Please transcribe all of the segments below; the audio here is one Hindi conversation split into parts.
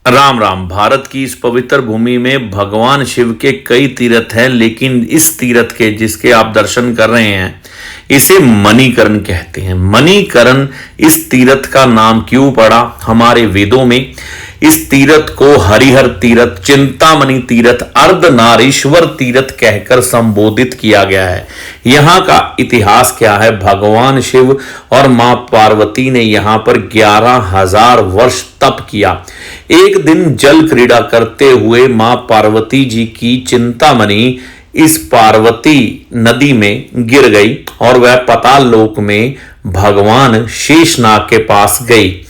राम राम। भारत की इस पवित्र भूमि में भगवान शिव के कई तीर्थ हैं, लेकिन इस तीर्थ के जिसके आप दर्शन कर रहे हैं इसे मणिकर्ण कहते हैं। मणिकर्ण इस तीर्थ का नाम क्यों पड़ा? हमारे वेदों में इस तीर्थ को हरिहर तीर्थ, चिंतामणि तीर्थ, अर्धनारीश्वर तीर्थ कहकर संबोधित किया गया है। यहाँ का इतिहास क्या है? भगवान शिव और मां पार्वती ने यहाँ पर 11,000 वर्ष तप किया। एक दिन जल क्रीड़ा करते हुए मां पार्वती जी की चिंतामणि इस पार्वती नदी में गिर गई और वह पाताल लोक में भगवान शेषनाग के पास गई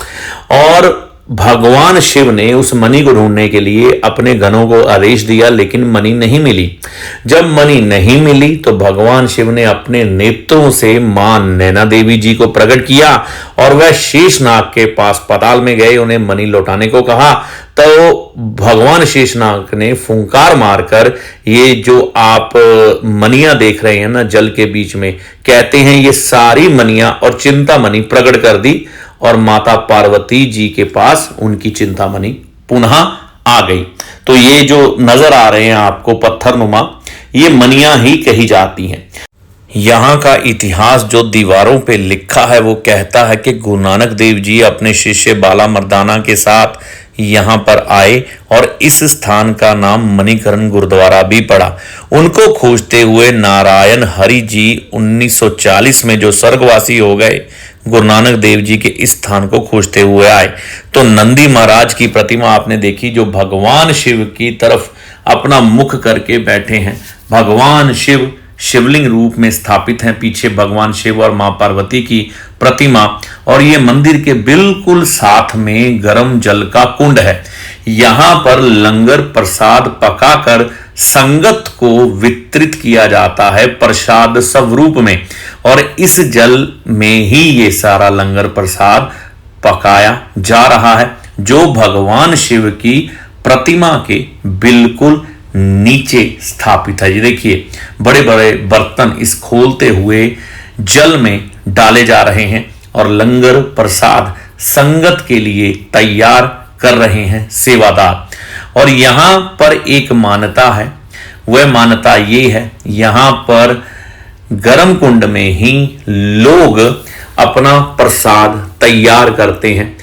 और भगवान शिव ने उस मणि को ढूंढने के लिए अपने गणों को आदेश दिया, लेकिन मणि नहीं मिली। जब मणि नहीं मिली तो भगवान शिव ने अपने नेत्रों से मां नैना देवी जी को प्रकट किया और वह शेषनाग के पास पाताल में गए, उन्हें मणि लौटाने को कहा। तो भगवान शेषनाग ने फुंकार मारकर ये जो आप मणियां देख रहे हैं ना जल के बीच में, कहते हैं ये सारी मणियां और चिंतामणि प्रकट कर दी और माता पार्वती जी के पास उनकी चिंतामणि पुनः आ गई। तो ये जो नजर आ रहे हैं आपको पत्थरनुमा, ये मणियां ही कही जाती हैं। यहाँ का इतिहास जो दीवारों पे लिखा है वो कहता है कि गुरु नानक देव जी अपने शिष्य बाला मर्दाना के साथ यहाँ पर आए और इस स्थान का नाम मणिकर्ण गुरुद्वारा भी पड़ा। उनको खोजते हुए नारायण हरि जी 1940 में जो स्वर्गवासी हो गए, गुरु नानक देव जी के इस स्थान को खोजते हुए आए। तो नंदी महाराज की प्रतिमा आपने देखी जो भगवान शिव की तरफ अपना मुख करके बैठे हैं। भगवान शिव शिवलिंग रूप में स्थापित हैं, पीछे भगवान शिव और मां पार्वती की प्रतिमा, और ये मंदिर के बिल्कुल साथ में गर्म जल का कुंड है। यहां पर लंगर प्रसाद पकाकर संगत को वितरित किया जाता है प्रसाद स्वरूप में, और इस जल में ही ये सारा लंगर प्रसाद पकाया जा रहा है जो भगवान शिव की प्रतिमा के बिल्कुल नीचे स्थापित है। ये देखिए बड़े बड़े बर्तन इस खोलते हुए जल में डाले जा रहे हैं और लंगर प्रसाद संगत के लिए तैयार कर रहे हैं सेवादार। और यहां पर एक मान्यता है, वह मान्यता ये है यहां पर गर्म कुंड में ही लोग अपना प्रसाद तैयार करते हैं।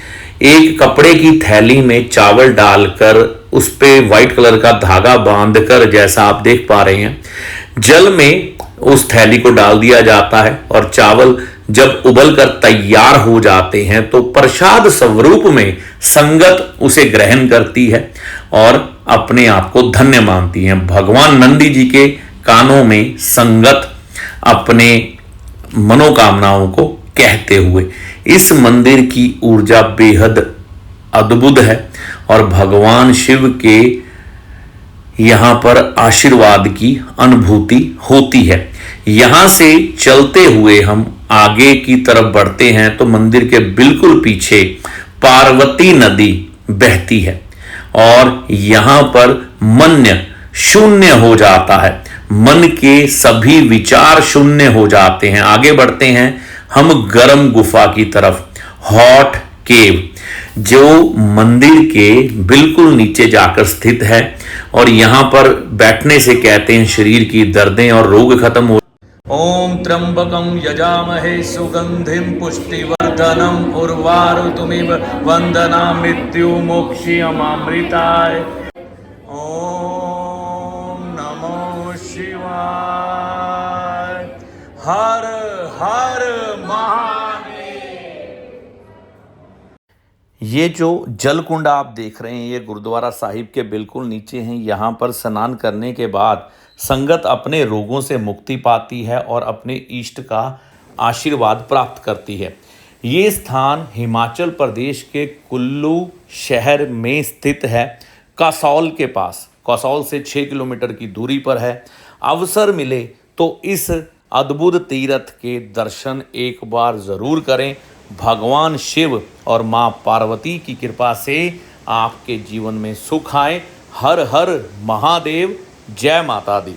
एक कपड़े की थैली में चावल डालकर उस पे व्हाइट कलर का धागा बांधकर, जैसा आप देख पा रहे हैं, जल में उस थैली को डाल दिया जाता है और चावल जब उबल कर तैयार हो जाते हैं तो प्रसाद स्वरूप में संगत उसे ग्रहण करती है और अपने आप को धन्य मानती है। भगवान नंदी जी के कानों में संगत अपने मनोकामनाओं को कहते हुए। इस मंदिर की ऊर्जा बेहद अद्भुत है और भगवान शिव के यहां पर आशीर्वाद की अनुभूति होती है। यहां से चलते हुए हम आगे की तरफ बढ़ते हैं तो मंदिर के बिल्कुल पीछे पार्वती नदी बहती है और यहां पर मन शून्य हो जाता है, मन के सभी विचार शून्य हो जाते हैं। आगे बढ़ते हैं हम गर्म गुफा की तरफ, हॉट केव, जो मंदिर के बिल्कुल नीचे जाकर स्थित है और यहां पर बैठने से कहते हैं शरीर की दर्दें और रोग खत्म हो। ओम त्र्यंबकं यजामहे सुगंधिं पुष्टिवर्धनम् उर्वारुकमिव वंदनामि मृत्युमोक्षयमामृताय। ओम नमो शिवाय। हर हर महादेव। ये जो जल कुंड आप देख रहे हैं ये गुरुद्वारा साहिब के बिल्कुल नीचे हैं। यहाँ पर स्नान करने के बाद संगत अपने रोगों से मुक्ति पाती है और अपने इष्ट का आशीर्वाद प्राप्त करती है। ये स्थान हिमाचल प्रदेश के कुल्लू शहर में स्थित है, कसौल के पास। कसौल से 6 किलोमीटर की दूरी पर है। अवसर मिले तो इस अद्भुत तीर्थ के दर्शन एक बार ज़रूर करें। भगवान शिव और माँ पार्वती की कृपा से आपके जीवन में सुख आए। हर हर महादेव। जय माता दी।